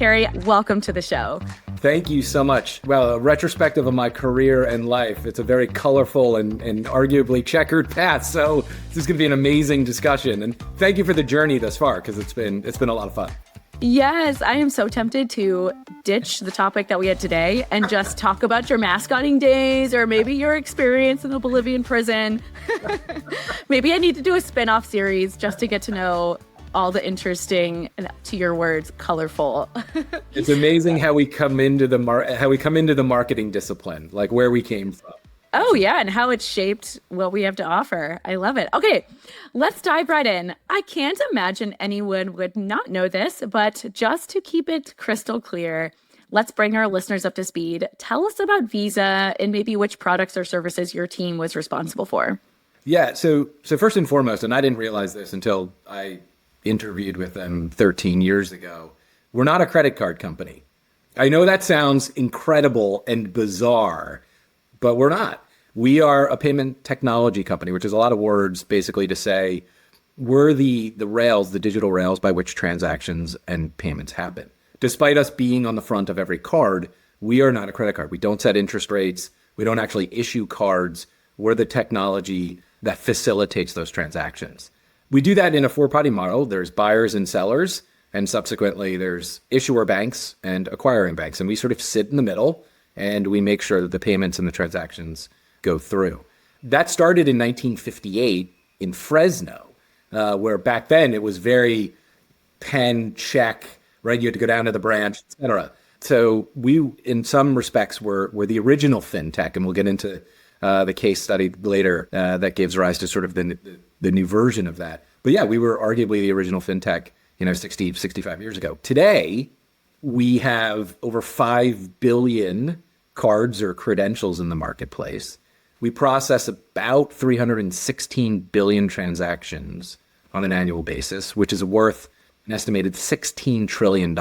Terry, welcome to the show. Thank you so much. Well, a retrospective of my career and life. It's a very colorful and arguably checkered path. So this is going to be an amazing discussion. And thank you for the journey thus far, because it's been a lot of fun. Yes, I am so tempted to ditch the topic that we had today and just talk about your mascotting days or maybe your experience in the Bolivian prison. Maybe I need to do a spin-off series just to get to know all the interesting, and to your words, colorful. It's amazing how we come into the marketing discipline, like where we came from. Oh yeah, and how it's shaped what we have to offer. I love it. Okay, let's dive right in. I can't imagine anyone would not know this, but just to keep it crystal clear, let's bring our listeners up to speed. Tell us about Visa and maybe which products or services your team was responsible for. Yeah, so first and foremost, and I didn't realize this until I interviewed with them 13 years ago, we're not a credit card company. I know that sounds incredible and bizarre, but we're not. We are a payment technology company, which is a lot of words basically to say we're the rails, the digital rails by which transactions and payments happen. Despite us being on the front of every card, we are not a credit card. We don't set interest rates. We don't actually issue cards. We're the technology that facilitates those transactions. We do that in a four-party model. There's buyers and sellers, and subsequently there's issuer banks and acquiring banks. And we sort of sit in the middle, and we make sure that the payments and the transactions go through. That started in 1958 in Fresno, where back then it was very pen, check, right? You had to go down to the branch, et cetera. So we, in some respects, were the original fintech, and we'll get into the case study later that gives rise to sort of the new version of that. But yeah, we were arguably the original fintech, 60, 65 years ago. Today, we have over 5 billion cards or credentials in the marketplace. We process about 316 billion transactions on an annual basis, which is worth an estimated $16 trillion.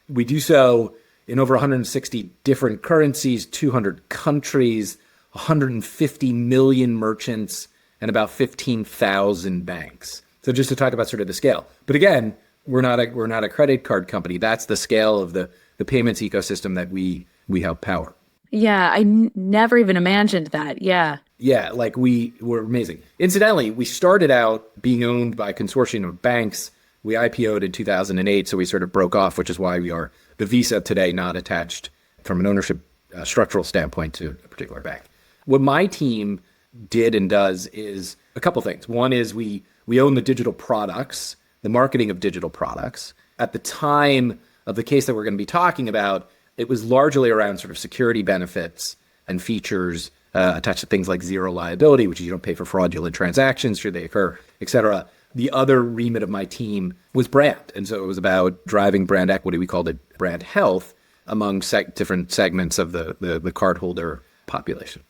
We do so in over 160 different currencies, 200 countries, 150 million merchants, and about 15,000 banks. So just to talk about sort of the scale. But again, we're not a credit card company. That's the scale of the payments ecosystem that we help power. Yeah, I never even imagined that. Yeah. Yeah, like we were amazing. Incidentally, we started out being owned by a consortium of banks. We IPO'd in 2008, so we sort of broke off, which is why we are the Visa today, not attached from an ownership structural standpoint to a particular bank. What my team did and does is a couple things. One is we own the digital products, the marketing of digital products. At the time of the case that we're going to be talking about, it was largely around sort of security benefits and features attached to things like zero liability, which is you don't pay for fraudulent transactions should they occur, et cetera. The other remit of my team was brand. And so it was about driving brand equity. We called it brand health among different segments of the cardholder population.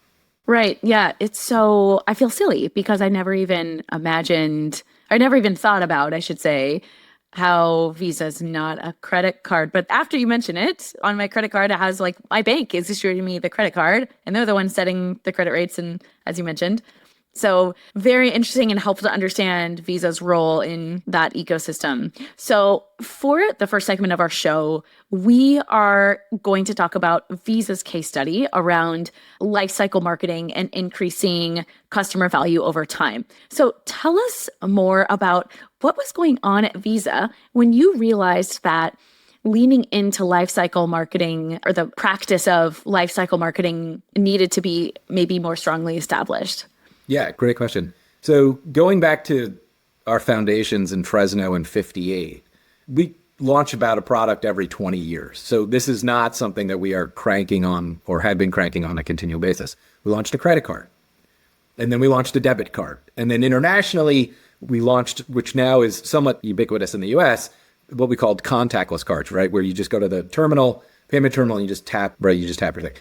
Right. Yeah. I feel silly because I never even thought about, I should say, how Visa's not a credit card. But after you mention it, on my credit card, it has like my bank is issuing me the credit card and they're the ones setting the credit rates. And as you mentioned, so very interesting and helpful to understand Visa's role in that ecosystem. So for the first segment of our show, we are going to talk about Visa's case study around lifecycle marketing and increasing customer value over time. So tell us more about what was going on at Visa when you realized that leaning into lifecycle marketing or the practice of lifecycle marketing needed to be maybe more strongly established. Yeah, great question. So going back to our foundations in Fresno in 58, we launch about a product every 20 years. So this is not something that we are cranking on or had been cranking on a continual basis. We launched a credit card, and then we launched a debit card. And then internationally, we launched, which now is somewhat ubiquitous in the US, what we called contactless cards, right? Where you just go to the payment terminal, and you just tap your thing.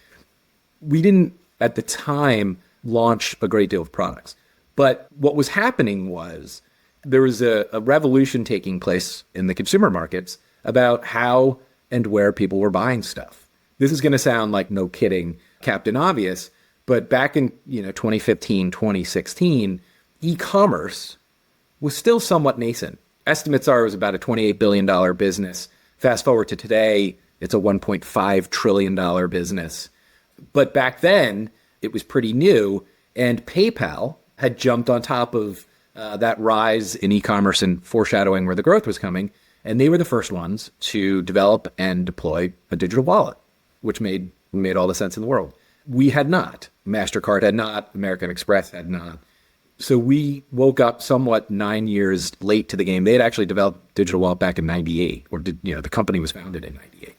We didn't, at the time, launch a great deal of products. But what was happening was there was a revolution taking place in the consumer markets about how and where people were buying stuff. This is going to sound like, no kidding, Captain Obvious, but back in 2015, 2016, e-commerce was still somewhat nascent. Estimates are it was about a $28 billion business Fast forward to today, it's a $1.5 trillion business. But back then, it was pretty new, and PayPal had jumped on top of that rise in e-commerce and foreshadowing where the growth was coming. And they were the first ones to develop and deploy a digital wallet, which made all the sense in the world. We had not. MasterCard had not. American Express had not. So we woke up somewhat 9 years late to the game. They had actually developed digital wallet back in 98, or the company was founded in 98.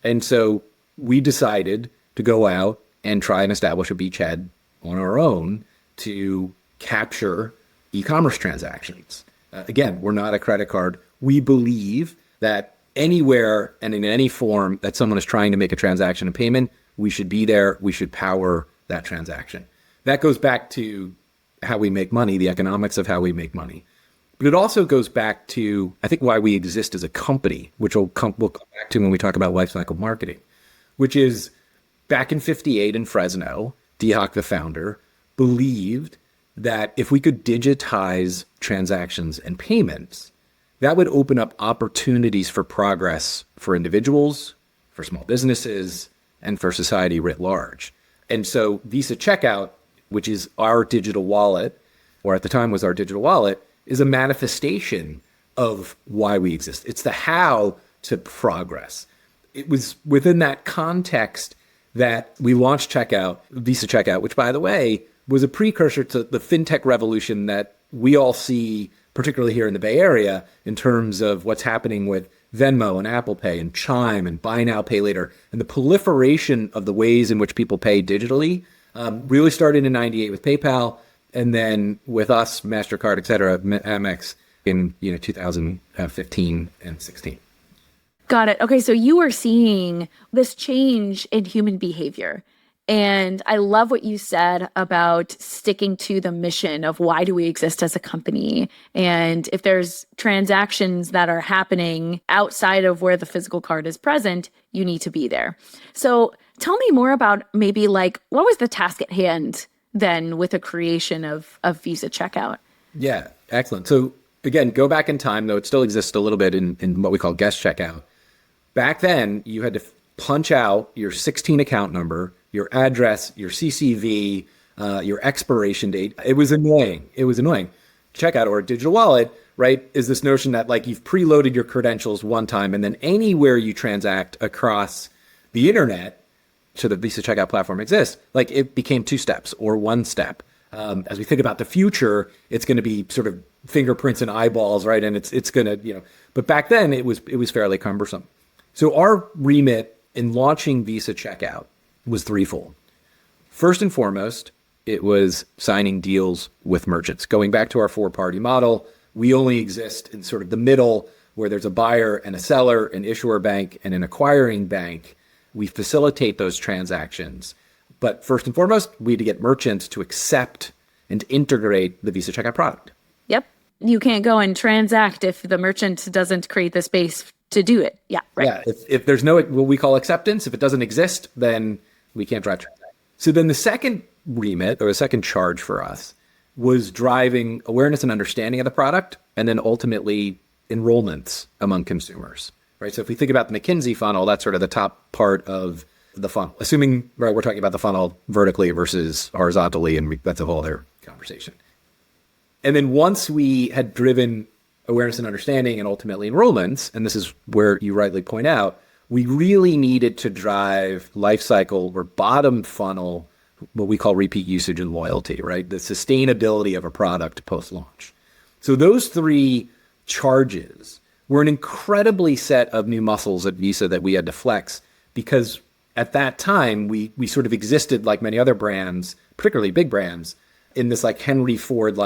And so we decided to go out and try and establish a beachhead on our own to capture e-commerce transactions. Again, we're not a credit card. We believe that anywhere and in any form that someone is trying to make a transaction and payment, we should be there. We should power that transaction. That goes back to how we make money, the economics of how we make money. But it also goes back to, I think, why we exist as a company, which we'll come back to when we talk about lifecycle marketing, which is back in 58 in Fresno, Dihak, the founder, believed that if we could digitize transactions and payments, that would open up opportunities for progress for individuals, for small businesses, and for society writ large. And so Visa Checkout, which is our digital wallet, or at the time was our digital wallet, is a manifestation of why we exist. It's the how to progress. It was within that context that we launched Checkout, Visa Checkout, which, by the way, was a precursor to the fintech revolution that we all see, particularly here in the Bay Area, in terms of what's happening with Venmo and Apple Pay and Chime and Buy Now, Pay Later. And the proliferation of the ways in which people pay digitally really started in 98 with PayPal, and then with us, MasterCard, et cetera, Amex in 2015 and 16. Got it. Okay, so you are seeing this change in human behavior. And I love what you said about sticking to the mission of why do we exist as a company. And if there's transactions that are happening outside of where the physical card is present, you need to be there. So tell me more about maybe what was the task at hand then with the creation of Visa Checkout? Yeah, excellent. So again, go back in time, though it still exists a little bit in what we call guest checkout. Back then, you had to punch out your 16 account number, your address, your CCV, your expiration date. It was annoying. Checkout, or a digital wallet, right, is this notion that you've preloaded your credentials one time, and then anywhere you transact across the internet, so the Visa Checkout platform exists, it became 2 steps or 1 step. As we think about the future, it's going to be sort of fingerprints and eyeballs, right? And it's going to, but back then it was fairly cumbersome. So our remit in launching Visa Checkout was threefold. First and foremost, it was signing deals with merchants. Going back to our 4-party model, we only exist in sort of the middle where there's a buyer and a seller, an issuer bank and an acquiring bank. We facilitate those transactions. But first and foremost, we had to get merchants to accept and integrate the Visa Checkout product. Yep. You can't go and transact if the merchant doesn't create the space to do it. Yeah, right. Yeah, if there's no what we call acceptance, if it doesn't exist, then we can't drive transactions. So then the second remit, or the second charge for us, was driving awareness and understanding of the product, and then ultimately enrollments among consumers. Right. So if we think about the McKinsey funnel, that's sort of the top part of the funnel, assuming we're talking about the funnel vertically versus horizontally, and that's a whole other conversation. And then once we had driven awareness and understanding and ultimately enrollments, and this is where you rightly point out, we really needed to drive lifecycle or bottom funnel, what we call repeat usage and loyalty, right? The sustainability of a product post-launch. So those 3 charges were an incredibly set of new muscles at Visa that we had to flex, because at that time, we sort of existed like many other brands, particularly big brands, in this Henry Ford,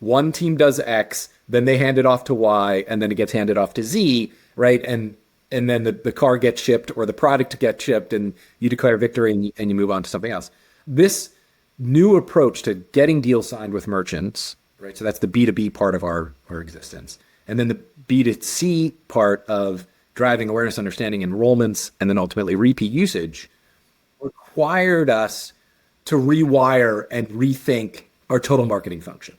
one team does X, then they hand it off to Y, and then it gets handed off to Z, right? And then the car gets shipped or the product gets shipped, and you declare victory and you move on to something else. This new approach to getting deals signed with merchants, right? So that's the B2B part of our existence. And then the B2C part of driving awareness, understanding, enrollments, and then ultimately repeat usage required us to rewire and rethink our total marketing function.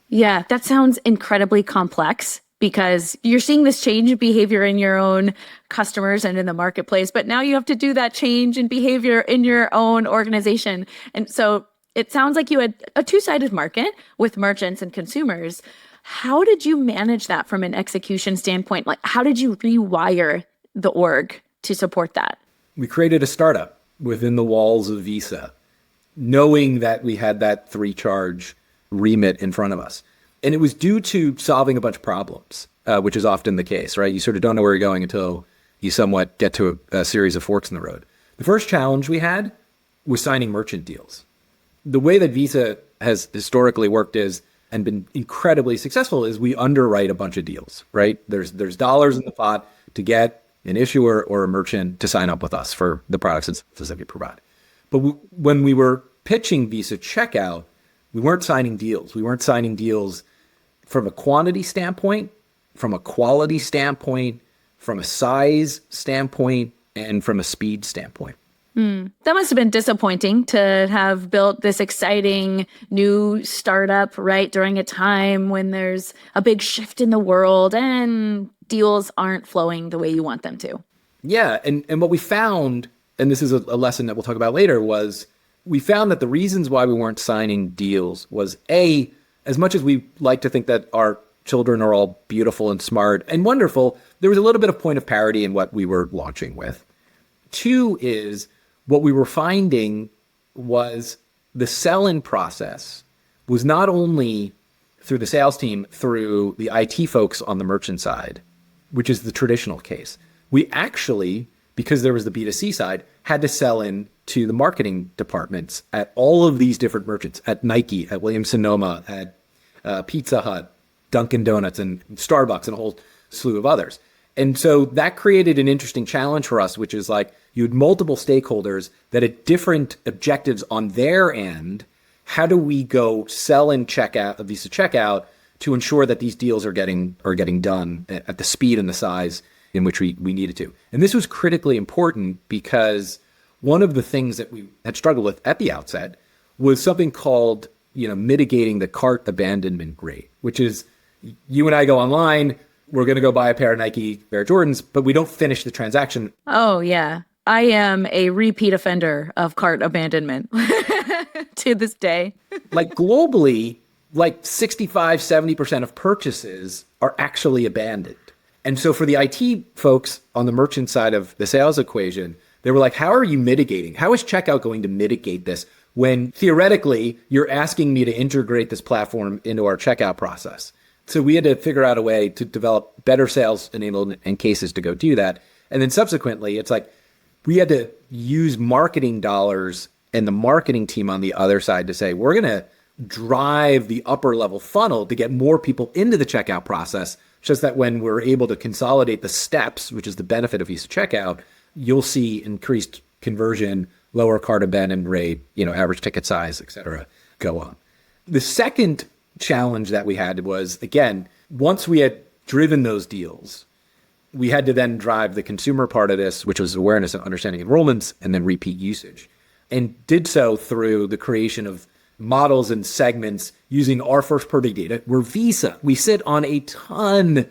Yeah, that sounds incredibly complex. because you're seeing this change in behavior in your own customers and in the marketplace, but now you have to do that change in behavior in your own organization. And so it sounds like you had a two-sided market with merchants and consumers. How did you manage that from an execution standpoint? Like, how did you rewire the org to support that? We created a startup within the walls of Visa, knowing that we had that three-charge remit in front of us. And it was due to solving a bunch of problems, which is often the case, right? You sort of don't know where you're going until you somewhat get to a series of forks in the road. The first challenge we had was signing merchant deals. The way that Visa has historically worked is, and been incredibly successful, is we underwrite a bunch of deals, right? There's dollars in the pot to get an issuer or a merchant to sign up with us for the products and services that we provide. But when we were pitching Visa Checkout, we weren't signing deals. We weren't signing deals from a quantity standpoint, from a quality standpoint, from a size standpoint, and from a speed standpoint. That must have been disappointing to have built this exciting new startup, right, during a time when there's a big shift in the world and deals aren't flowing the way you want them to. Yeah, and what we found, and this is a lesson that we'll talk about later, was we found that the reasons why we weren't signing deals was, A, as much as we like to think that our children are all beautiful and smart and wonderful, there was a little bit of point of parity in what we were launching with. Two is, what we were finding was the sell-in process was not only through the sales team, through the IT folks on the merchant side, which is the traditional case. We actually, because there was the B2C side, had to sell in to the marketing departments at all of these different merchants, at Nike, at Williams-Sonoma, at Pizza Hut, Dunkin' Donuts, and Starbucks, and a whole slew of others. And so that created an interesting challenge for us, which is like you had multiple stakeholders that had different objectives on their end. How do we go sell in checkout, a Visa Checkout, to ensure that these deals are getting done at the speed and the size in which we needed to? And this was critically important because one of the things that we had struggled with at the outset was something called, mitigating the cart abandonment rate, which is you and I go online, we're going to go buy a pair of Nike Air Jordans, but we don't finish the transaction. Oh, yeah. I am a repeat offender of cart abandonment to this day. Like globally, like 65, 70% of purchases are actually abandoned. And so for the IT folks on the merchant side of the sales equation, they were like, how are you mitigating? How is checkout going to mitigate this when theoretically you're asking me to integrate this platform into our checkout process? So we had to figure out a way to develop better sales enablement and cases to go do that. And then subsequently, it's like we had to use marketing dollars and the marketing team on the other side to say, we're going to drive the upper level funnel to get more people into the checkout process, just that when we're able to consolidate the steps, which is the benefit of Visa Checkout, you'll see increased conversion, lower cart abandonment rate, average ticket size, et cetera, go up. The second challenge that we had was, again, once we had driven those deals, we had to then drive the consumer part of this, which was awareness and understanding enrollments and then repeat usage, and did so through the creation of models and segments using our first party data. We're Visa. We sit on a ton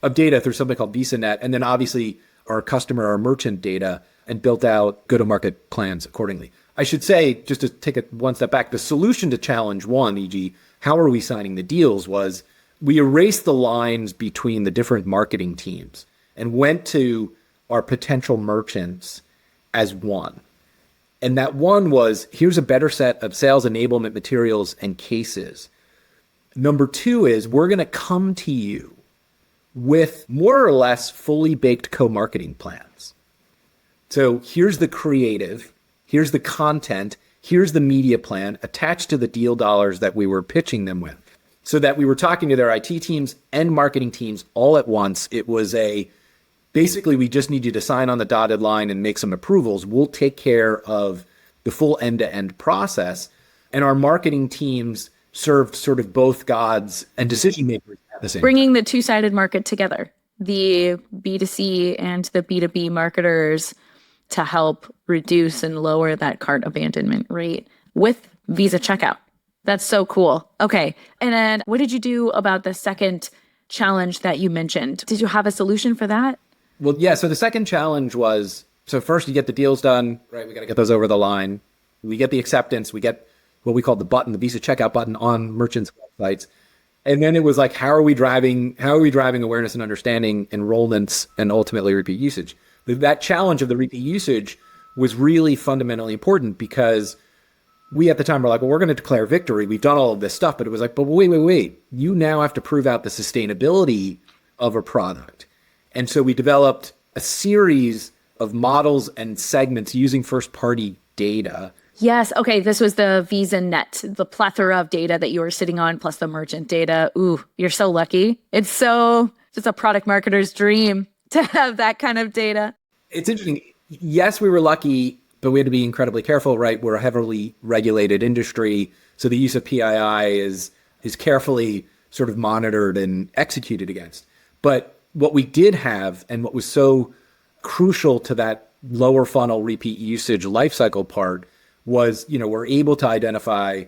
of data through something called VisaNet, and then obviously our customer, our merchant data, and built out go-to-market plans accordingly. I should say, just to take it one step back, the solution to challenge one, e.g., how are we signing the deals, was we erased the lines between the different marketing teams and went to our potential merchants as one. And that one was, here's a better set of sales enablement materials and cases. Number two is, we're going to come to you with more or less fully baked co-marketing plans. So here's the creative, here's the content, here's the media plan attached to the deal dollars that we were pitching them with, so that we were talking to their IT teams and marketing teams all at once. It was basically, we just need you to sign on the dotted line and make some approvals. We'll take care of the full end-to-end process. And our marketing teams served sort of both gods and decision makers at the same time. Bringing the two-sided market together, the B2C and the B2B marketers, to help reduce and lower that cart abandonment rate with Visa Checkout. That's so cool. Okay. And then what did you do about the second challenge that you mentioned. Did you have a solution for that? Well, yeah. So the second challenge was, so first you get the deals done, right? We got to get those over the line. We get the acceptance. We get what we call the button, the Visa checkout button on merchants' websites. And then it was like, how are we driving awareness and understanding, enrollments, and ultimately repeat usage? That challenge of the repeat usage was really fundamentally important because we at the time were like, well, we're going to declare victory. We've done all of this stuff, but it was like, but wait. You now have to prove out the sustainability of a product. And so we developed a series of models and segments using first-party data. Yes. Okay. This was the Visa Net, the plethora of data that you were sitting on, plus the merchant data. Ooh, you're so lucky. It's just a product marketer's dream to have that kind of data. It's interesting. Yes, we were lucky, but we had to be incredibly careful, right? We're a heavily regulated industry. So the use of PII is carefully sort of monitored and executed against. But what we did have, and what was so crucial to that lower funnel repeat usage lifecycle part, was, we're able to identify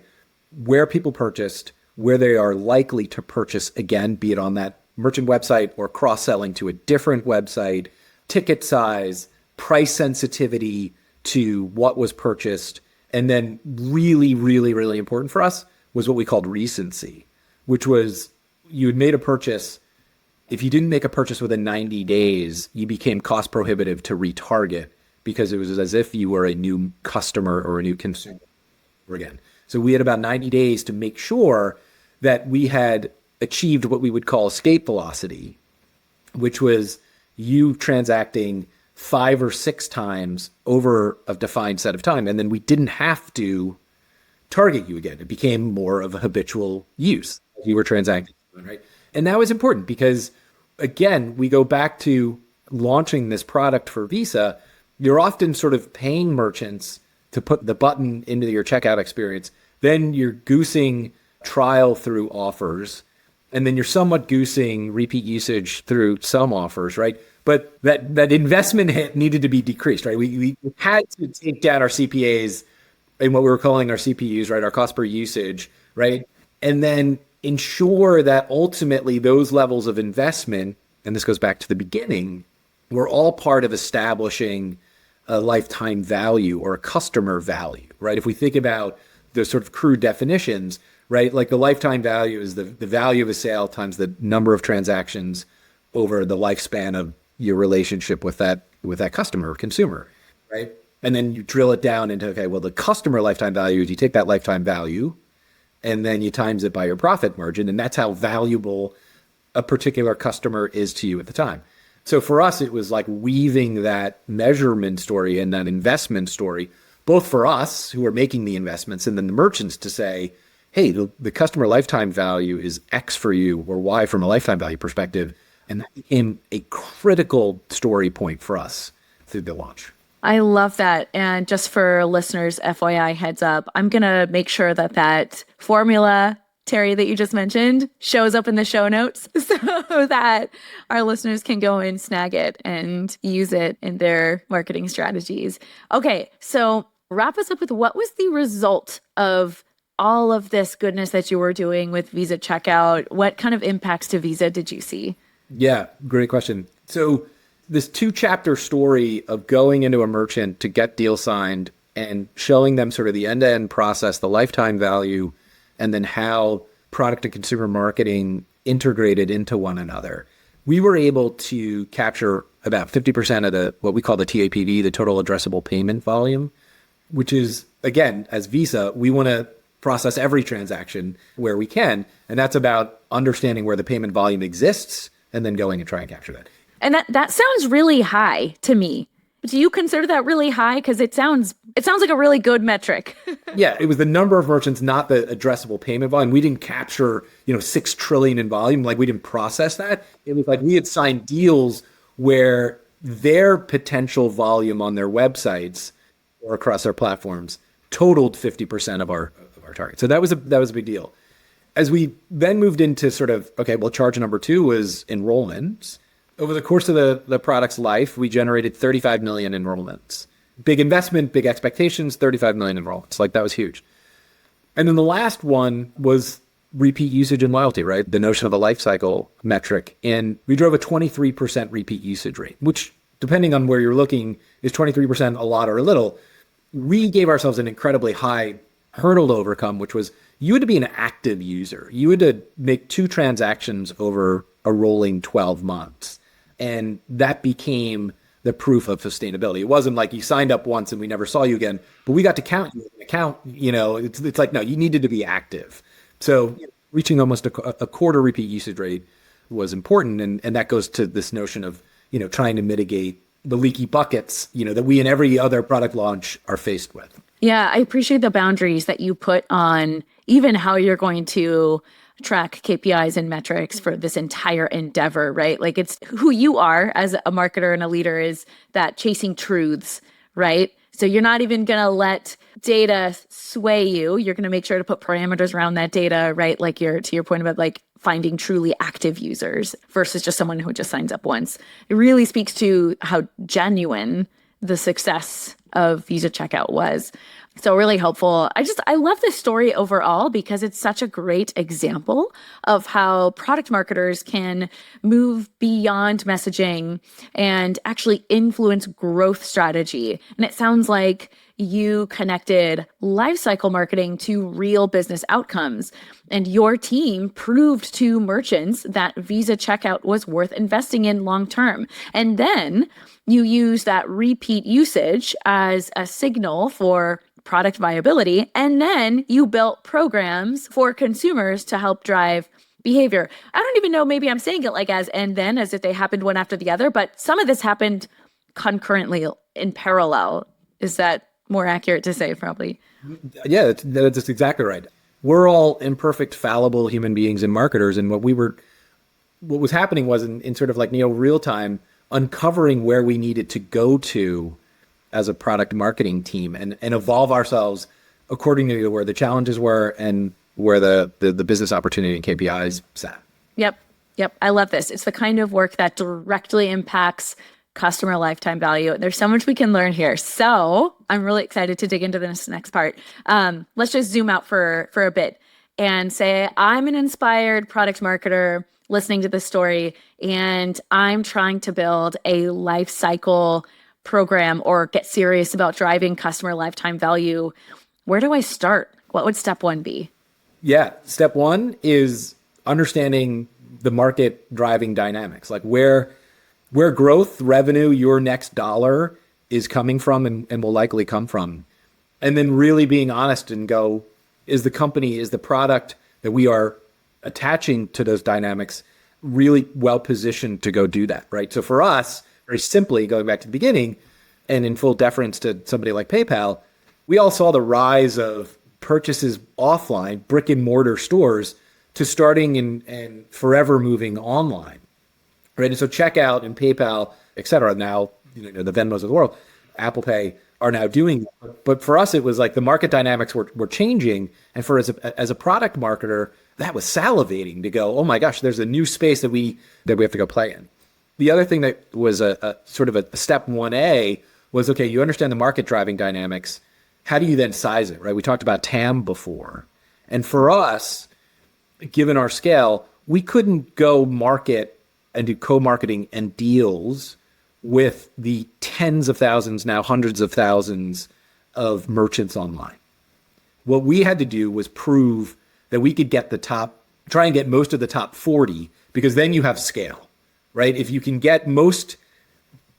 where people purchased, where they are likely to purchase again, be it on that merchant website or cross-selling to a different website, ticket size, price sensitivity to what was purchased. And then really, really, really important for us was what we called recency, which was you had made a purchase. If you didn't make a purchase within 90 days, you became cost prohibitive to retarget, because it was as if you were a new customer or a new consumer again. So we had about 90 days to make sure that we had achieved what we would call escape velocity, which was you transacting 5 or 6 times over a defined set of time. And then we didn't have to target you again. It became more of a habitual use. You were transacting, right? And that was important because, again, we go back to launching this product for Visa. You're often sort of paying merchants to put the button into your checkout experience. Then you're goosing trial through offers. And then you're somewhat goosing repeat usage through some offers, right? But that investment hit needed to be decreased, right? We had to take down our CPAs and what we were calling our CPUs, right? Our cost per usage, right? And then ensure that ultimately those levels of investment, and this goes back to the beginning, were all part of establishing a lifetime value or a customer value, right? If we think about the sort of crude definitions, right? Like the lifetime value is the value of a sale times the number of transactions over the lifespan of your relationship with that customer or consumer, right? And then you drill it down into, okay, well, the customer lifetime value is you take that lifetime value and then you times it by your profit margin. And that's how valuable a particular customer is to you at the time. So for us, it was like weaving that measurement story and that investment story, both for us who are making the investments and then the merchants to say, hey, the customer lifetime value is X for you or Y from a lifetime value perspective. And that became a critical story point for us through the launch. I love that. And just for listeners, FYI, heads up, I'm going to make sure that formula, Terry, that you just mentioned shows up in the show notes so that our listeners can go and snag it and use it in their marketing strategies. Okay, so wrap us up with what was the result of all of this goodness that you were doing with Visa Checkout? What kind of impacts to Visa did you see? Yeah, great question. So this 2-chapter story of going into a merchant to get deal signed and showing them sort of the end-to-end process, the lifetime value, and then how product and consumer marketing integrated into one another. We were able to capture about 50% of what we call the TAPV, the total addressable payment volume, which is, again, as Visa, we want to process every transaction where we can. And that's about understanding where the payment volume exists and then going and try and capture that. And that sounds really high to me. Do you consider that really high? Because it sounds like a really good metric. Yeah, it was the number of merchants, not the addressable payment volume. We didn't capture, 6 trillion in volume. Like we didn't process that. It was like we had signed deals where their potential volume on their websites or across our platforms totaled 50% of our target. So that was a big deal. As we then moved into sort of, okay, well, charge number 2 was enrollments. Over the course of the product's life, we generated 35 million enrollments. Big investment, big expectations, 35 million enrollments. Like that was huge. And then the last one was repeat usage and loyalty, right? The notion of a life cycle metric. And we drove a 23% repeat usage rate, which, depending on where you're looking, is 23% a lot or a little. We gave ourselves an incredibly high hurdle to overcome, which was you had to be an active user. You had to make 2 transactions over a rolling 12 months. And that became the proof of sustainability. It wasn't like you signed up once and we never saw you again, but we got to count you as an account. It's like, no, you needed to be active. So reaching almost a quarter repeat usage rate was important. And that goes to this notion of, trying to mitigate the leaky buckets, that we in every other product launch are faced with. Yeah, I appreciate the boundaries that you put on even how you're going to track KPIs and metrics for this entire endeavor, right? Like it's who you are as a marketer and a leader is that chasing truths, right? So you're not even going to let data sway you. You're going to make sure to put parameters around that data, right? Like to your point about like finding truly active users versus just someone who just signs up once. It really speaks to how genuine the success of Visa Checkout was. So really helpful. I love this story overall because it's such a great example of how product marketers can move beyond messaging and actually influence growth strategy. And it sounds like you connected lifecycle marketing to real business outcomes. And your team proved to merchants that Visa Checkout was worth investing in long term. And then you use that repeat usage as a signal for product viability. And then you built programs for consumers to help drive behavior. I don't even know, maybe I'm saying it like as if they happened one after the other, but some of this happened concurrently in parallel. Is that more accurate to say, probably? Yeah, that's exactly right. We're all imperfect, fallible human beings and marketers. And what was happening was in sort of like real time, uncovering where we needed to go to as a product marketing team and evolve ourselves according to where the challenges were and where the business opportunity and KPIs sat. Yep. I love this. It's the kind of work that directly impacts customer lifetime value. There's so much we can learn here. So I'm really excited to dig into this next part. Let's just zoom out for a bit and say, I'm an inspired product marketer listening to this story, and I'm trying to build a life cycle program or get serious about driving customer lifetime value. Where do I start? What would step 1 be? Yeah, step 1 is understanding the market driving dynamics, like where growth, revenue, your next dollar is coming from and will likely come from. And then really being honest and go, is the product that we are attaching to those dynamics really well positioned to go do that, right? So for us, very simply, going back to the beginning, and in full deference to somebody like PayPal, we all saw the rise of purchases offline, brick and mortar stores, to starting and forever moving online, right? And so checkout and PayPal, et cetera, now, the Venmos of the world, Apple Pay are now doing that. But for us, it was like the market dynamics were changing. And as a product marketer, that was salivating to go, oh my gosh, there's a new space that we have to go play in. The other thing that was a sort of a step 1A was, okay, you understand the market driving dynamics. How do you then size it, right? We talked about TAM before. And for us, given our scale, we couldn't go market and do co-marketing and deals with the tens of thousands, now hundreds of thousands of merchants online. What we had to do was prove that we could try and get most of the top 40, because then you have scale. Right? If you can get most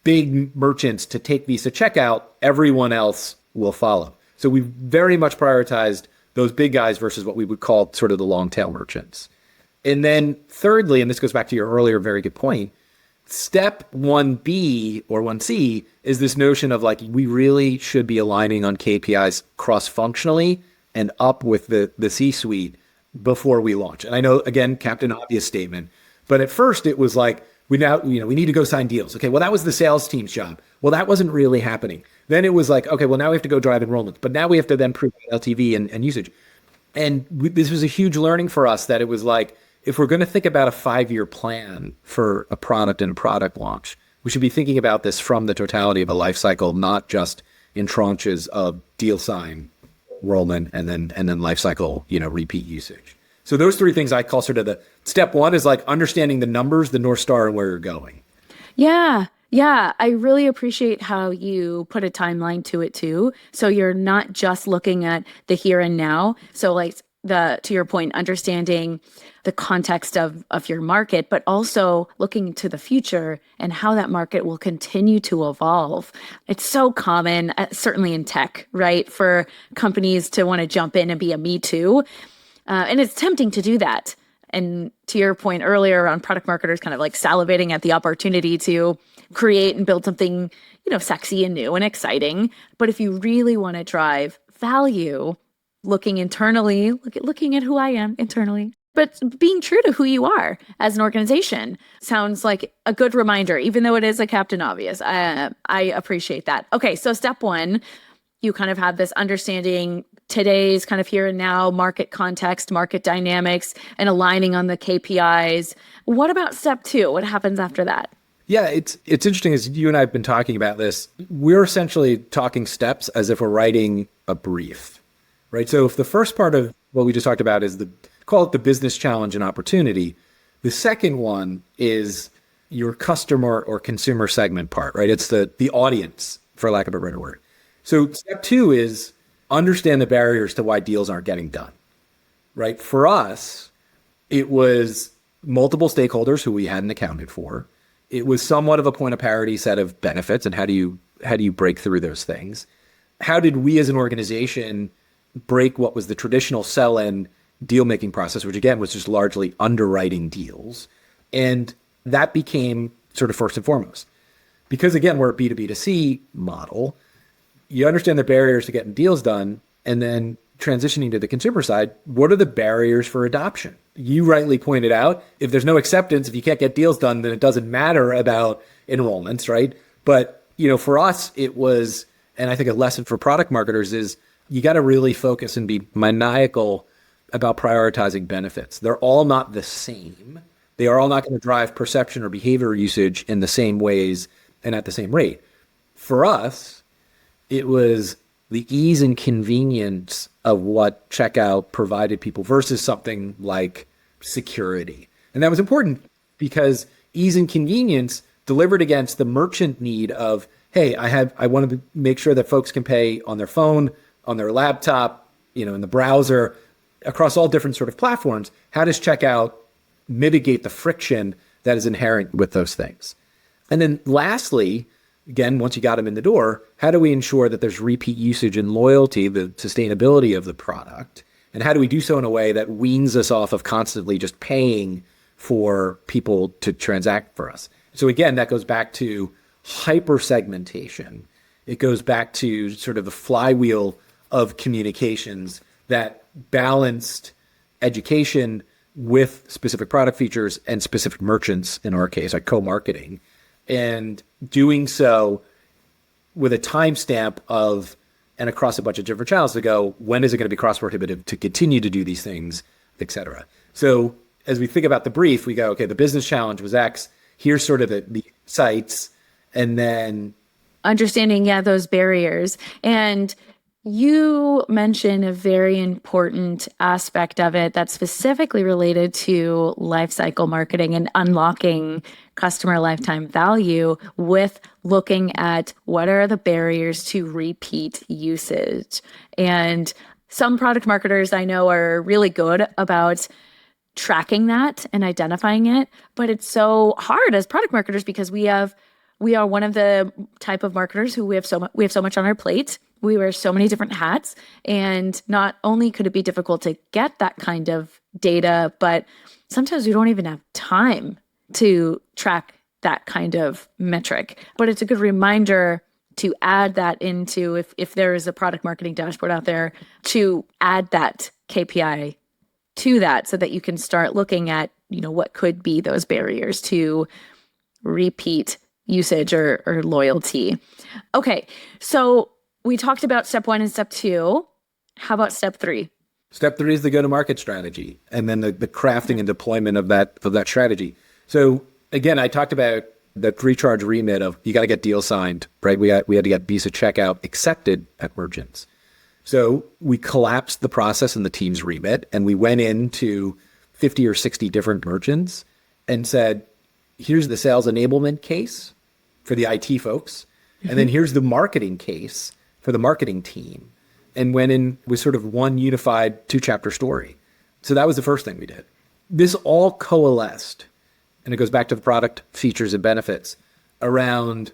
big merchants to take Visa Checkout, everyone else will follow. So we very much prioritized those big guys versus what we would call sort of the long tail merchants. And then thirdly, and this goes back to your earlier very good point, step 1B or 1C is this notion of like, we really should be aligning on KPIs cross-functionally and up with the C-suite before we launch. And I know, again, Captain Obvious statement, but at first it was like, we need to go sign deals. Okay, well, that was the sales team's job. Well, that wasn't really happening. Then it was like, okay, well, now we have to go drive enrollments, but now we have to then prove LTV and usage. And this was a huge learning for us, that it was like, if we're going to think about a 5-year plan for a product and a product launch, we should be thinking about this from the totality of a life cycle, not just in tranches of deal sign, enrollment, and then life cycle, repeat usage. So those three things I call sort of the step one is like understanding the numbers, the North Star, and where you're going. Yeah. Yeah. I really appreciate how you put a timeline to it too. So you're not just looking at the here and now. So like to your point, understanding the context of your market, but also looking to the future and how that market will continue to evolve. It's so common, certainly in tech, right? For companies to want to jump in and be a me too. And it's tempting to do that. And to your point earlier on product marketers kind of like salivating at the opportunity to create and build something, sexy and new and exciting. But if you really want to drive value, looking internally, looking at who I am internally, but being true to who you are as an organization sounds like a good reminder, even though it is a Captain Obvious. I appreciate that. Okay, so step one, you kind of have this understanding today's kind of here and now market context, market dynamics, and aligning on the KPIs. What about step two? What happens after that? Yeah, it's interesting as you and I have been talking about this. We're essentially talking steps as if we're writing a brief, right? So if the first part of what we just talked about is call it the business challenge and opportunity, the second one is your customer or consumer segment part, right? It's the audience, for lack of a better word. So step two is understand the barriers to why deals aren't getting done, right? For us, it was multiple stakeholders who we hadn't accounted for. It was somewhat of a point of parity set of benefits, and how do you break through those things? How did we as an organization break what was the traditional sell-in deal-making process, which again was just largely underwriting deals? And that became sort of first and foremost. Because again, we're a B2B2C model, you understand the barriers to getting deals done, and then transitioning to the consumer side, what are the barriers for adoption? You rightly pointed out, if there's no acceptance, if you can't get deals done, then it doesn't matter about enrollments, right? But, for us, it was, and I think a lesson for product marketers is you got to really focus and be maniacal about prioritizing benefits. They're all not the same. They are all not going to drive perception or behavior usage in the same ways and at the same rate. For us, it was the ease and convenience of what checkout provided people versus something like security. And that was important because ease and convenience delivered against the merchant need of, hey, I want to make sure that folks can pay on their phone, on their laptop, in the browser, across all different sort of platforms. How does checkout mitigate the friction that is inherent with those things? And then lastly, again, once you got them in the door, how do we ensure that there's repeat usage and loyalty, the sustainability of the product? And how do we do so in a way that weans us off of constantly just paying for people to transact for us? So again, that goes back to hyper segmentation. It goes back to sort of the flywheel of communications that balanced education with specific product features and specific merchants, in our case, like co-marketing, and doing so with a timestamp of, and across a bunch of different channels to go, when is it going to be cross prohibitive to continue to do these things, et cetera. So as we think about the brief, we go, okay, the business challenge was X. Here's sort of the insights, and then understanding, those barriers. And you mentioned a very important aspect of it that's specifically related to lifecycle marketing and unlocking customer lifetime value with looking at what are the barriers to repeat usage. And some product marketers I know are really good about tracking that and identifying it, but it's so hard as product marketers because we are one of the type of marketers who we have so much on our plate. We wear so many different hats, and not only could it be difficult to get that kind of data, but sometimes we don't even have time to track that kind of metric. But it's a good reminder to add that into, if there is a product marketing dashboard out there, to add that KPI to that so that you can start looking at, what could be those barriers to repeat usage or loyalty. Okay, so we talked about step one and step two. How about step three? Step three is the go-to-market strategy, and then the crafting and deployment of that strategy. So again, I talked about the three-charge remit of you got to get deals signed, right? We had to get Visa checkout accepted at merchants. So we collapsed the process in the team's remit, and we went into 50 or 60 different merchants and said, here's the sales enablement case for the IT folks. And then here's the marketing case for the marketing team. And went in with sort of one unified 2-chapter story. So that was the first thing we did. This all coalesced, and it goes back to the product features and benefits around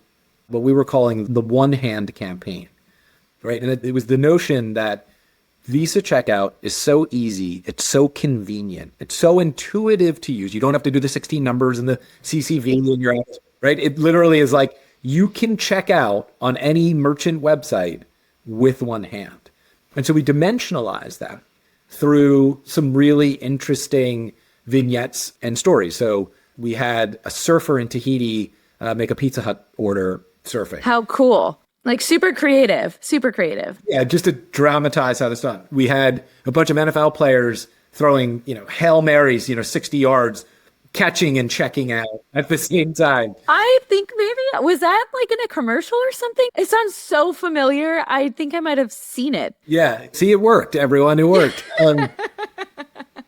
what we were calling the one-hand campaign, right? And it was the notion that Visa checkout is so easy, it's so convenient, it's so intuitive to use. You don't have to do the 16 numbers and the CCV in your app, right? It literally is like you can check out on any merchant website with one hand. And so we dimensionalized that through some really interesting vignettes and stories. So we had a surfer in Tahiti make a Pizza Hut order surfing. How cool. Like super creative, super creative. Yeah, just to dramatize how this done. We had a bunch of NFL players throwing, Hail Marys, 60 yards, catching and checking out at the same time. I think maybe, was that like in a commercial or something? It sounds so familiar. I think I might have seen it. Yeah. See, it worked, everyone. It worked.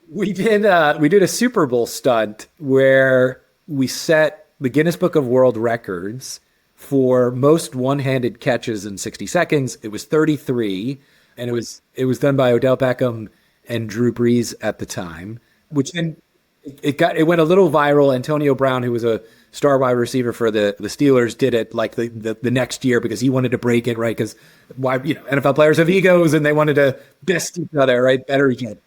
We did a Super Bowl stunt where we set the Guinness Book of World Records for most one-handed catches in 60 seconds. It was 33, and it was done by Odell Beckham and Drew Brees at the time, which then it went a little viral. Antonio Brown, who was a star wide receiver for the Steelers, did it like the next year because he wanted to break it, right? Because NFL players have egos and they wanted to best each other, right? Better yet.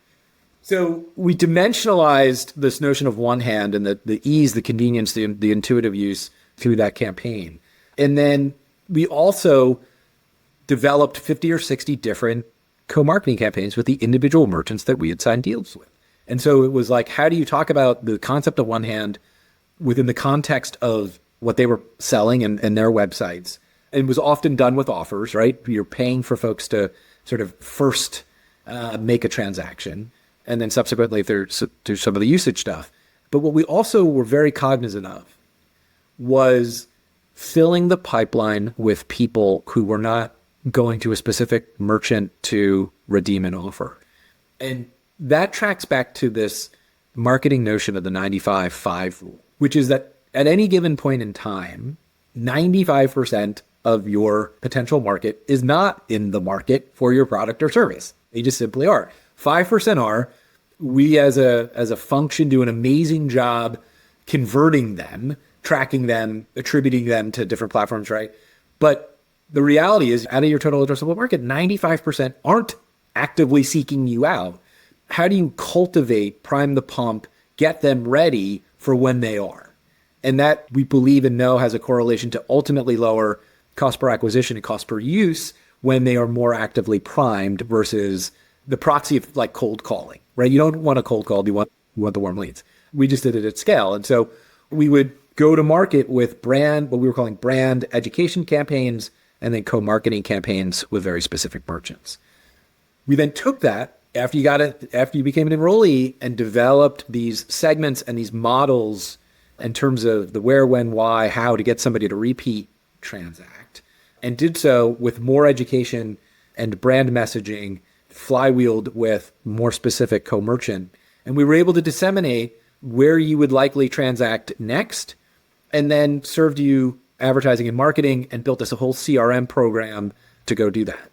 So we dimensionalized this notion of one hand and the ease, the convenience, the intuitive use through that campaign. And then we also developed 50 or 60 different co-marketing campaigns with the individual merchants that we had signed deals with. And so it was like, how do you talk about the concept of one hand within the context of what they were selling and their websites? It was often done with offers, right? You're paying for folks to sort of first make a transaction, and then subsequently through some of the usage stuff. But what we also were very cognizant of was filling the pipeline with people who were not going to a specific merchant to redeem an offer. And that tracks back to this marketing notion of the 95-5 rule, which is that at any given point in time, 95% of your potential market is not in the market for your product or service. They just simply are. 5% are. We as a function do an amazing job converting them, tracking them, attributing them to different platforms, right? But the reality is, out of your total addressable market, 95% aren't actively seeking you out. How do you cultivate, prime the pump, get them ready for when they are? And that we believe and know has a correlation to ultimately lower cost per acquisition and cost per use when they are more actively primed versus the proxy of like cold calling, right? You don't want a cold call, you want the warm leads. We just did it at scale. And so we would go to market with what we were calling brand education campaigns, and then co-marketing campaigns with very specific merchants. We then took that after you became an enrollee and developed these segments and these models in terms of the where, when, why, how to get somebody to repeat transact, and did so with more education and brand messaging flywheeled with more specific co-merchant. And we were able to disseminate where you would likely transact next, and then served you advertising and marketing and built us a whole CRM program to go do that.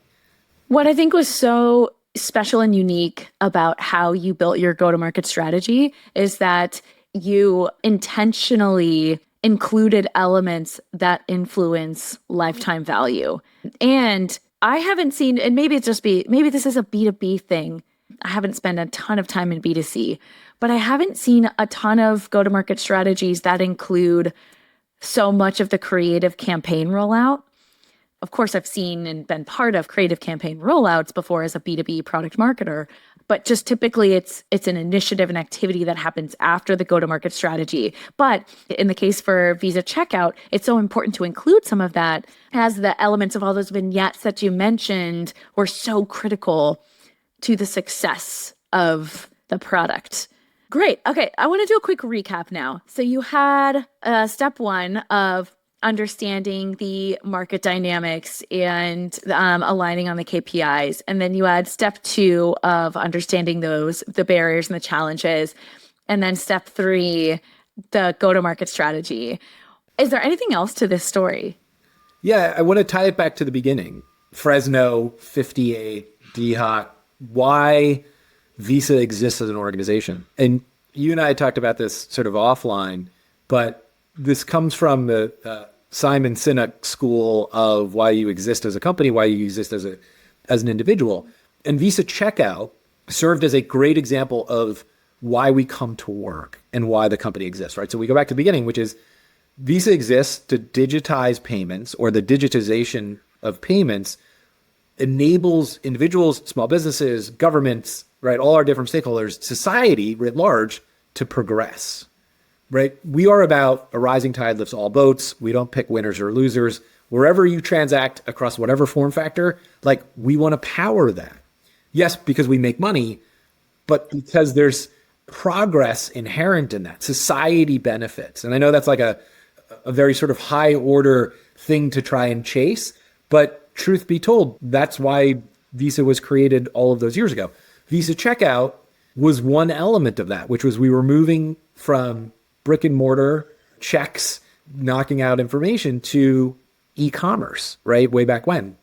What I think was so special and unique about how you built your go-to-market strategy is that you intentionally included elements that influence lifetime value. And I haven't seen, and maybe this is a B2B thing. I haven't spent a ton of time in B2C, but I haven't seen a ton of go-to-market strategies that include so much of the creative campaign rollout. Of course, I've seen and been part of creative campaign rollouts before as a B2B product marketer, but just typically it's an initiative and activity that happens after the go-to-market strategy. But in the case for Visa Checkout, it's so important to include some of that, as the elements of all those vignettes that you mentioned were so critical to the success of the product. Great. Okay, I want to do a quick recap now. So you had step one of understanding the market dynamics and aligning on the KPIs. And then you add step 2 of understanding the barriers and the challenges. And then step 3, the go-to-market strategy. Is there anything else to this story? Yeah, I want to tie it back to the beginning. Fresno, 58, DHOC, why Visa exists as an organization. And you and I talked about this sort of offline, but this comes from the Simon Sinek school of why you exist as a company, why you exist as an individual. And Visa Checkout served as a great example of why we come to work and why the company exists, right? So we go back to the beginning, which is Visa exists to digitize payments, or the digitization of payments enables individuals, small businesses, governments, right, all our different stakeholders, society writ large, to progress, right? We are about a rising tide lifts all boats. We don't pick winners or losers. Wherever you transact across whatever form factor, like, we want to power that. Yes, because we make money, but because there's progress inherent in that. Society benefits. And I know that's like a very sort of high order thing to try and chase, but truth be told, that's why Visa was created all of those years ago. Visa Checkout was one element of that, which was we were moving from brick and mortar checks, knocking out information, to e-commerce, right? Way back when.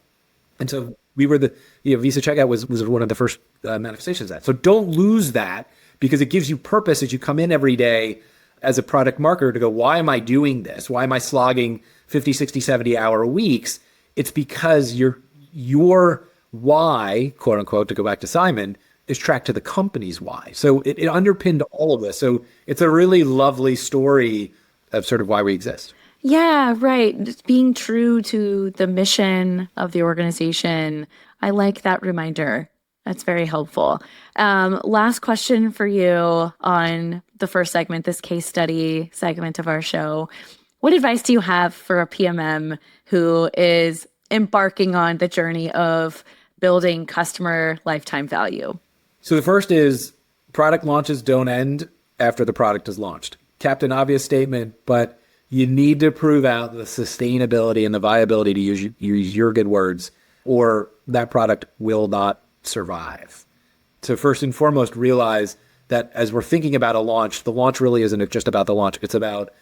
And so we were Visa Checkout was one of the first manifestations of that. So don't lose that, because it gives you purpose as you come in every day as a product marketer to go, why am I doing this? Why am I slogging 50, 60, 70 hour weeks? It's because your why, quote unquote, to go back to Simon, is tracked to the company's why. So it underpinned all of this. So it's a really lovely story of sort of why we exist. Yeah, right. Just being true to the mission of the organization. I like that reminder. That's very helpful. Last question for you on the first segment, this case study segment of our show. What advice do you have for a PMM who is embarking on the journey of building customer lifetime value? So the first is, product launches don't end after the product is launched. Captain Obvious statement, but you need to prove out the sustainability and the viability, to use your good words, or that product will not survive. So first and foremost, realize that as we're thinking about a launch, the launch really isn't just about the launch. It's about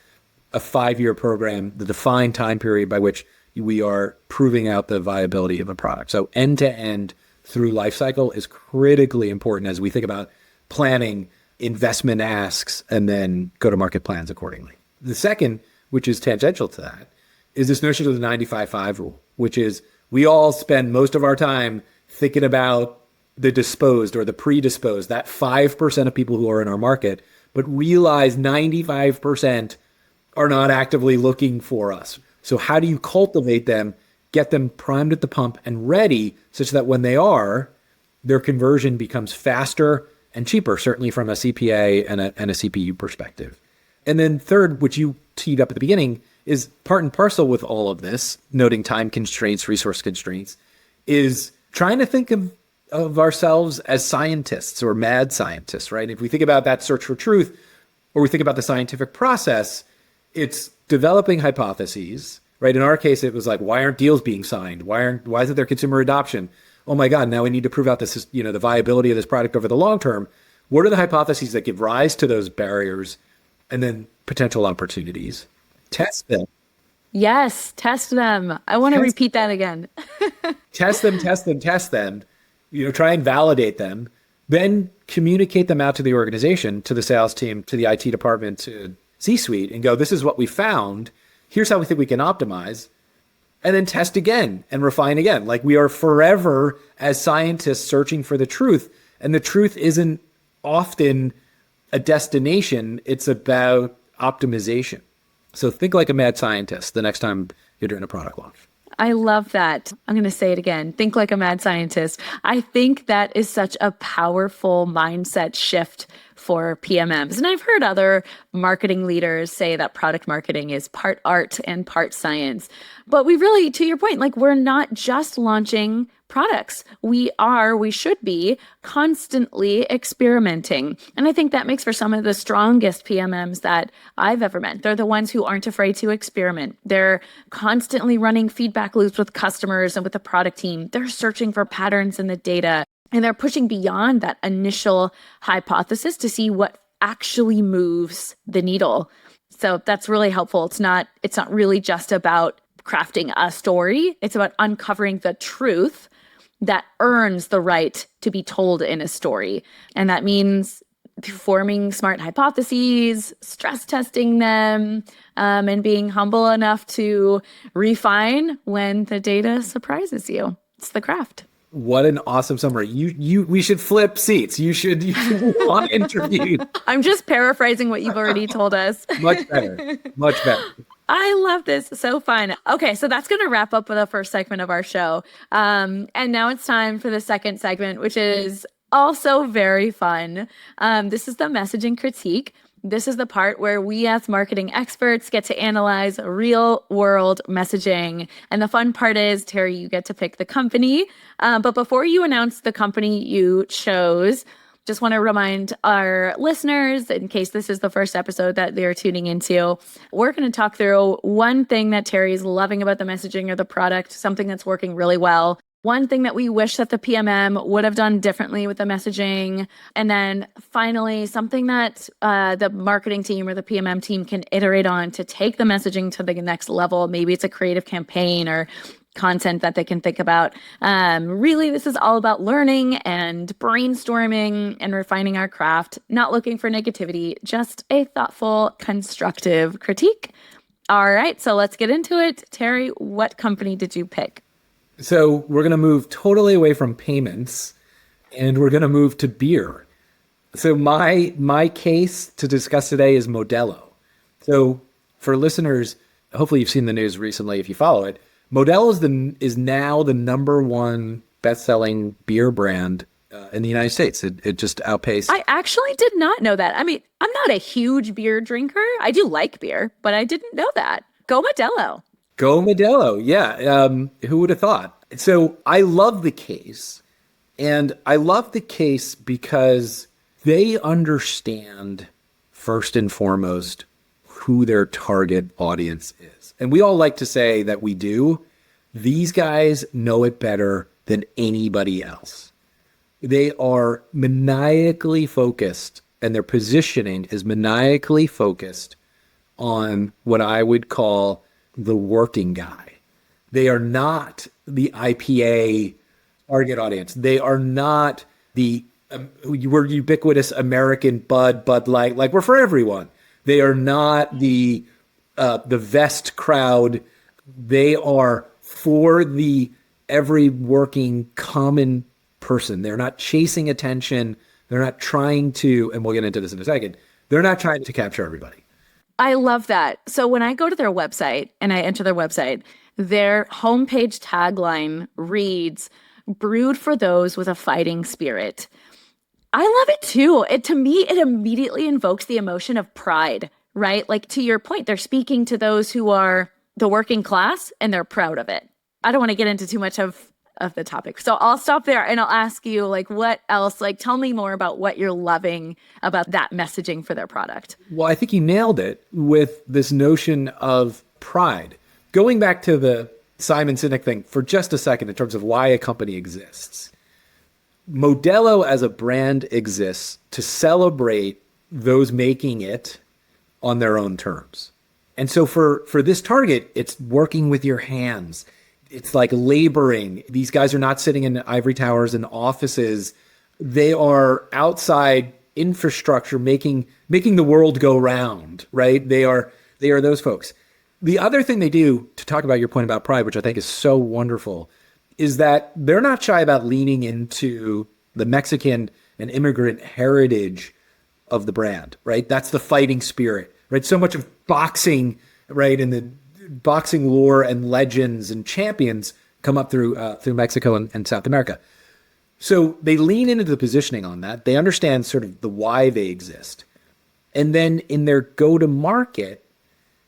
a 5-year program, the defined time period by which we are proving out the viability of a product. So end to end through lifecycle is critically important as we think about planning, investment asks, and then go-to-market plans accordingly. The second, which is tangential to that, is this notion of the 95-5 rule, which is we all spend most of our time thinking about the disposed or the predisposed, that 5% of people who are in our market, but realize 95% are not actively looking for us. So how do you cultivate them, get them primed at the pump and ready, such that when they are, their conversion becomes faster and cheaper, certainly from a CPA and a CPU perspective. And then third, which you teed up at the beginning, is part and parcel with all of this, noting time constraints, resource constraints, is trying to think of ourselves as scientists or mad scientists, right? If we think about that search for truth, or we think about the scientific process, it's developing hypotheses, right? In our case, it was like, why aren't deals being signed? Why isn't there consumer adoption? Oh my God, now we need to prove out this, the viability of this product over the long term. What are the hypotheses that give rise to those barriers, and then potential opportunities? Test them. Yes, test them. I want to repeat that again. Test them. Try and validate them. Then communicate them out to the organization, to the sales team, to the IT department, to C-suite, and go, this is what we found. Here's how we think we can optimize. And then test again and refine again. Like, we are forever, as scientists, searching for the truth. And the truth isn't often a destination. It's about optimization. So think like a mad scientist the next time you're doing a product launch. I love that. I'm going to say it again. Think like a mad scientist. I think that is such a powerful mindset shift for PMMs. And I've heard other marketing leaders say that product marketing is part art and part science. But we really, to your point, like we're not just launching products. We should be constantly experimenting. And I think that makes for some of the strongest PMMs that I've ever met. They're the ones who aren't afraid to experiment. They're constantly running feedback loops with customers and with the product team. They're searching for patterns in the data, and they're pushing beyond that initial hypothesis to see what actually moves the needle. So that's really helpful. It's not really just about crafting a story. It's about uncovering the truth that earns the right to be told in a story. And that means forming smart hypotheses, stress testing them, and being humble enough to refine when the data surprises you. It's the craft. What an awesome summary. We should flip seats. You should want interviewed. I'm just paraphrasing what you've already told us. Much better. Much better. I love this. So fun. Okay, so that's going to wrap up with the first segment of our show. And now it's time for the second segment, which is also very fun. This is the messaging critique. This is the part where we as marketing experts get to analyze real world messaging. And the fun part is, Terry, you get to pick the company. But before you announce the company you chose, just want to remind our listeners, in case this is the first episode that they're tuning into, we're going to talk through one thing that Terry's loving about the messaging or the product, something that's working really well. One thing that we wish that the PMM would have done differently with the messaging. And then finally, something that the marketing team or the PMM team can iterate on to take the messaging to the next level. Maybe it's a creative campaign or content that they can think about. Really, this is all about learning and brainstorming and refining our craft, not looking for negativity, just a thoughtful, constructive critique. All right, so let's get into it. Terry, what company did you pick? So we're going to move totally away from payments, and we're going to move to beer. So my case to discuss today is Modelo. So for listeners, hopefully you've seen the news recently if you follow it. Modelo is now the number one best-selling beer brand in the United States. It just outpaced. I actually did not know that. I mean, I'm not a huge beer drinker. I do like beer, but I didn't know that. Go Modelo. Go Modelo. Yeah. Who would have thought? So I love the case. And I love the case because they understand, first and foremost, who their target audience is. And we all like to say that we do. These guys know it better than anybody else. They are maniacally focused, and their positioning is maniacally focused on what I would call the working guy. They are not the IPA target audience. They are not the we're ubiquitous American Bud Light. Like, we're for everyone. They are not the vest crowd. They are for the every working common person. They're not chasing attention. They're not trying to, and we'll get into this in a second, they're not trying to capture everybody. I love that. So when I go to their website and I enter their website, their homepage tagline reads, "Brewed for those with a fighting spirit." I love it too. To me, it immediately invokes the emotion of pride, right? Like, to your point, they're speaking to those who are the working class and they're proud of it. I don't want to get into too much of the topic. So I'll stop there and I'll ask you, like, what else? Like, tell me more about what you're loving about that messaging for their product. Well, I think you nailed it with this notion of pride. Going back to the Simon Sinek thing for just a second in terms of why a company exists. Modelo as a brand exists to celebrate those making it on their own terms. And so for this target, it's working with your hands. It's like laboring. These guys are not sitting in ivory towers and offices. They are outside infrastructure making the world go round, right? They are those folks. The other thing they do, to talk about your point about pride, which I think is so wonderful, is that they're not shy about leaning into the Mexican and immigrant heritage of the brand, right? That's the fighting spirit, right? So much of boxing, right, and the boxing lore and legends and champions come up through Mexico and South America. So they lean into the positioning on that. They understand sort of the why they exist. And then in their go to market,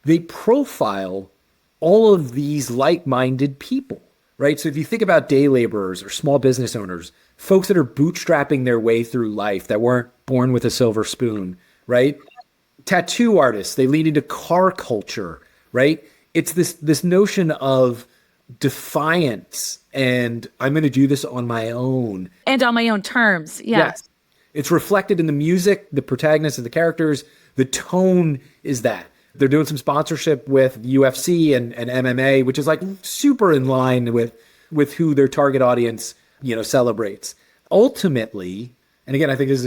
they profile all of these like-minded people, right? So if you think about day laborers or small business owners, folks that are bootstrapping their way through life, that weren't born with a silver spoon, right? Tattoo artists, they lead into car culture, right? It's this notion of defiance and I'm going to do this on my own. And on my own terms. Yes. It's reflected in the music, the protagonists and the characters. The tone is that. They're doing some sponsorship with UFC and MMA, which is like super in line with who their target audience, celebrates. Ultimately, and again, I think this is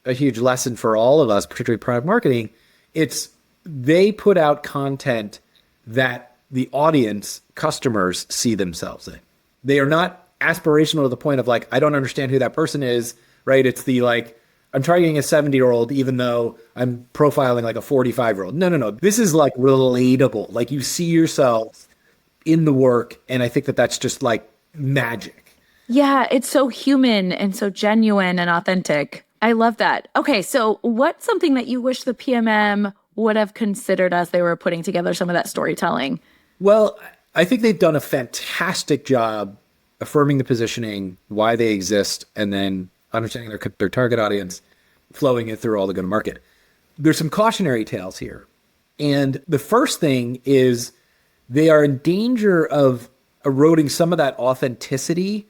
a huge lesson for all of us, particularly product marketing. It's they put out content that the audience, customers, see themselves in. They are not aspirational to the point of like, I don't understand who that person is, right? It's the like, I'm targeting a 70-year-old even though I'm profiling like a 45-year-old. No. This is like relatable. Like you see yourself in the work. And I think that that's just like magic. Yeah, it's so human and so genuine and authentic. I love that. Okay, so what's something that you wish the PMM would have considered as they were putting together some of that storytelling? Well, I think they've done a fantastic job affirming the positioning, why they exist, and then understanding their target audience, flowing it through all the go-to-market. There's some cautionary tales here. And the first thing is they are in danger of eroding some of that authenticity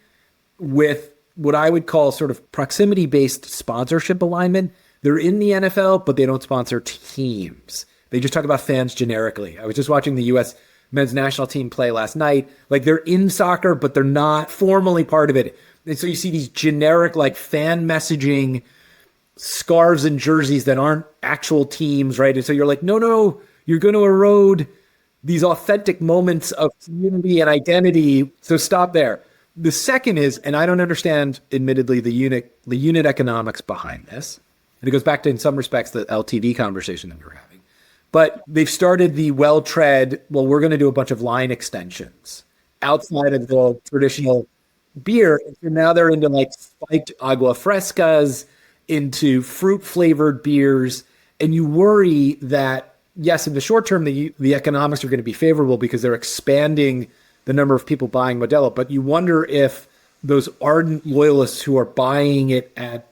with what I would call sort of proximity-based sponsorship alignment. They're in the NFL, but they don't sponsor teams. They just talk about fans generically. I was just watching the U.S. men's national team play last night. Like they're in soccer, but they're not formally part of it. And so you see these generic like fan messaging scarves and jerseys that aren't actual teams, right? And so you're like, no, you're going to erode these authentic moments of community and identity. So stop there. The second is, and I don't understand, admittedly, the unit economics behind this. And it goes back to, in some respects, the LTV conversation that we were having. But they've started the well-tread, well, we're going to do a bunch of line extensions outside of the traditional beer. So now they're into like spiked agua frescas, into fruit-flavored beers. And you worry that, yes, in the short term, the economics are going to be favorable because they're expanding the number of people buying Modelo. But you wonder if those ardent loyalists who are buying it at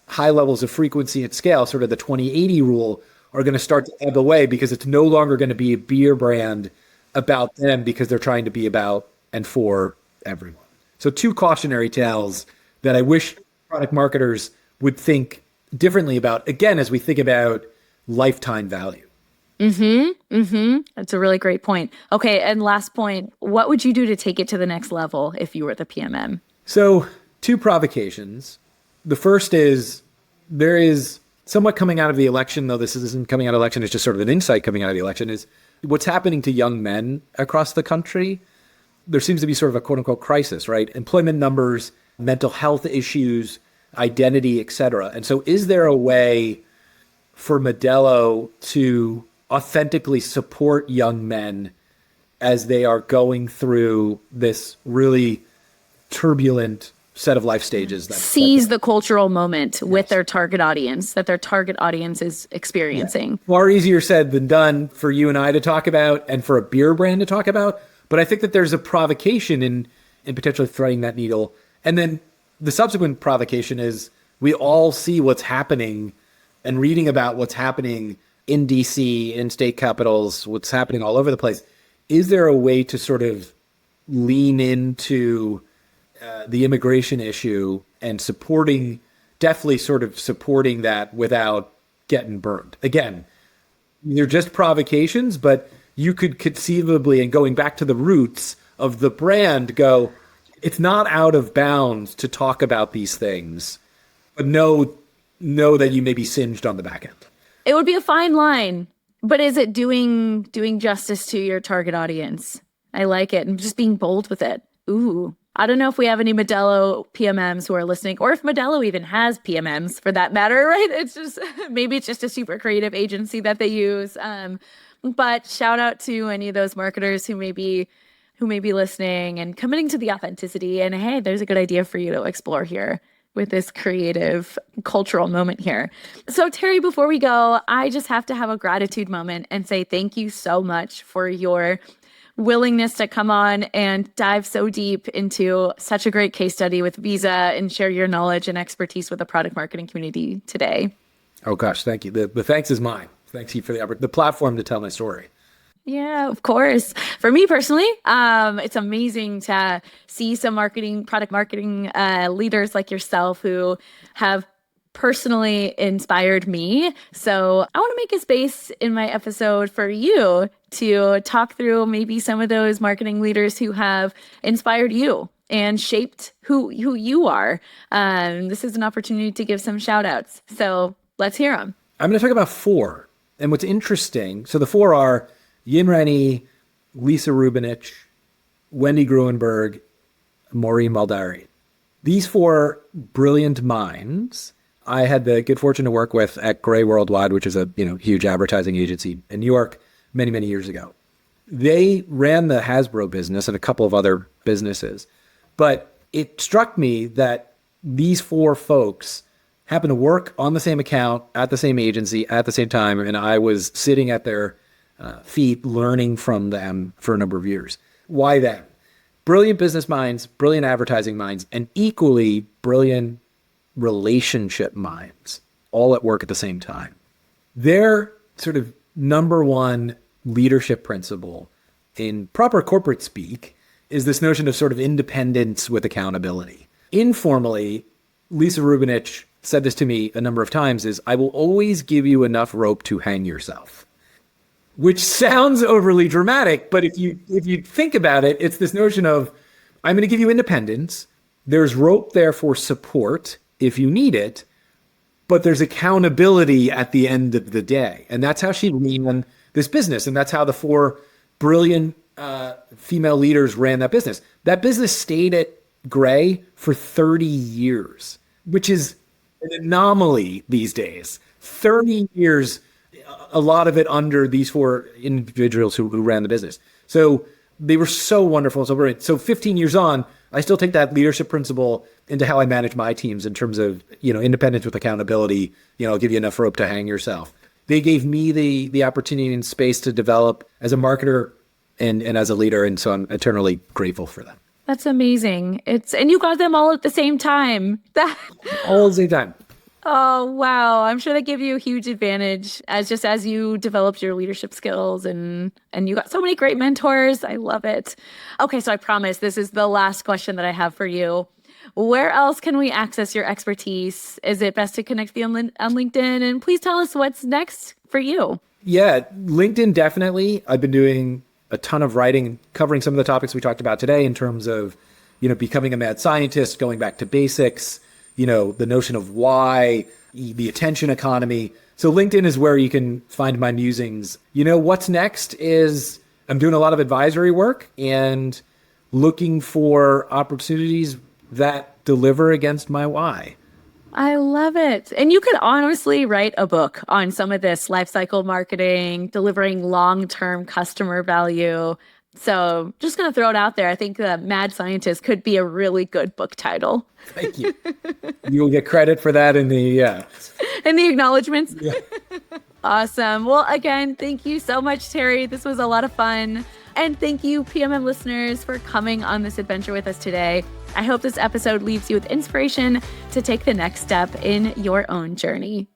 high levels of frequency and scale, sort of the 20/80 rule, are going to start to ebb away because it's no longer going to be a beer brand about them because they're trying to be about and for everyone. So two cautionary tales that I wish product marketers would think differently about, again, as we think about lifetime value. That's a really great point. Okay, and last point, what would you do to take it to the next level if you were the PMM? So two provocations. The first is there is somewhat coming out of the election, though this isn't coming out of the election, it's just sort of an insight coming out of the election, is what's happening to young men across the country. There seems to be sort of a quote unquote crisis, right? Employment numbers, mental health issues, identity, et cetera. And so is there a way for Modelo to authentically support young men as they are going through this really turbulent set of life stages? Seize the cultural moment with their target audience, that their target audience is experiencing. Yeah. Far easier said than done for you and I to talk about and for a beer brand to talk about. But I think that there's a provocation in potentially threading that needle. And then the subsequent provocation is we all see what's happening and reading about what's happening in DC, in state capitals, what's happening all over the place. Is there a way to sort of lean into the immigration issue and definitely sort of supporting that without getting burned? Again, they're just provocations, but you could conceivably, and going back to the roots of the brand, go, it's not out of bounds to talk about these things, but know that you may be singed on the back end. It would be a fine line, but is it doing justice to your target audience? I like it. And just being bold with it. Ooh, I don't know if we have any Modelo PMMs who are listening, or if Modelo even has PMMs for that matter, right? It's just, maybe it's just a super creative agency that they use. But shout out to any of those marketers who maybe who may be listening and committing to the authenticity. And hey, there's a good idea for you to explore here with this creative cultural moment here. So Terry, before we go, I just have to have a gratitude moment and say thank you so much for your willingness to come on and dive so deep into such a great case study with Visa and share your knowledge and expertise with the product marketing community today. Oh gosh, thank you. The thanks is mine. Thank you for the platform to tell my story. Yeah, of course. For me personally, it's amazing to see some product marketing leaders like yourself who have personally inspired me. So I want to make a space in my episode for you to talk through maybe some of those marketing leaders who have inspired you and shaped who you are. This is an opportunity to give some shout outs. So let's hear them. I'm going to talk about 4. And what's interesting, so the 4 are Yin Rennie, Lisa Rubinich, Wendy Gruenberg, Maureen Baldari. These 4 brilliant minds I had the good fortune to work with at Gray Worldwide, which is a huge advertising agency in New York many, many years ago. They ran the Hasbro business and a couple of other businesses. But it struck me that these 4 folks happened to work on the same account at the same agency at the same time. And I was sitting at their feet learning from them for a number of years. Why them? Brilliant business minds, brilliant advertising minds, and equally brilliant relationship minds, all at work at the same time. Their sort of number one leadership principle in proper corporate speak is this notion of sort of independence with accountability. Informally, Lisa Rubinich said this to me a number of times, is I will always give you enough rope to hang yourself. Which sounds overly dramatic, but if you think about it, it's this notion of I'm going to give you independence. There's rope there for support if you need it, but there's accountability at the end of the day. And that's how she ran this business. And that's how the 4 brilliant female leaders ran that business. That business stayed at Gray for 30 years, which is an anomaly these days. 30 years, a lot of it under these 4 individuals who ran the business. So they were so wonderful. So 15 years on, I still take that leadership principle into how I manage my teams in terms of, independence with accountability. I'll give you enough rope to hang yourself. They gave me the opportunity and space to develop as a marketer and as a leader. And so I'm eternally grateful for them. That's amazing. And you got them all at the same time. All at the same time. Oh, wow. I'm sure that gave you a huge advantage as you developed your leadership skills and you got so many great mentors. I love it. Okay, so I promise this is the last question that I have for you. Where else can we access your expertise? Is it best to connect with you on LinkedIn? And please tell us what's next for you. Yeah, LinkedIn, definitely. I've been doing a ton of writing, covering some of the topics we talked about today in terms of, becoming a mad scientist, going back to basics, the notion of why, the attention economy. So LinkedIn is where you can find my musings. What's next is I'm doing a lot of advisory work and looking for opportunities that deliver against my why. I love it. And you could honestly write a book on some of this lifecycle marketing, delivering long-term customer value. So just going to throw it out there. I think the Mad Scientist could be a really good book title. Thank you. You'll get credit for that in the acknowledgments. Yeah. Awesome. Well, again, thank you so much, Terry. This was a lot of fun. And thank you, PMM listeners, for coming on this adventure with us today. I hope this episode leaves you with inspiration to take the next step in your own journey.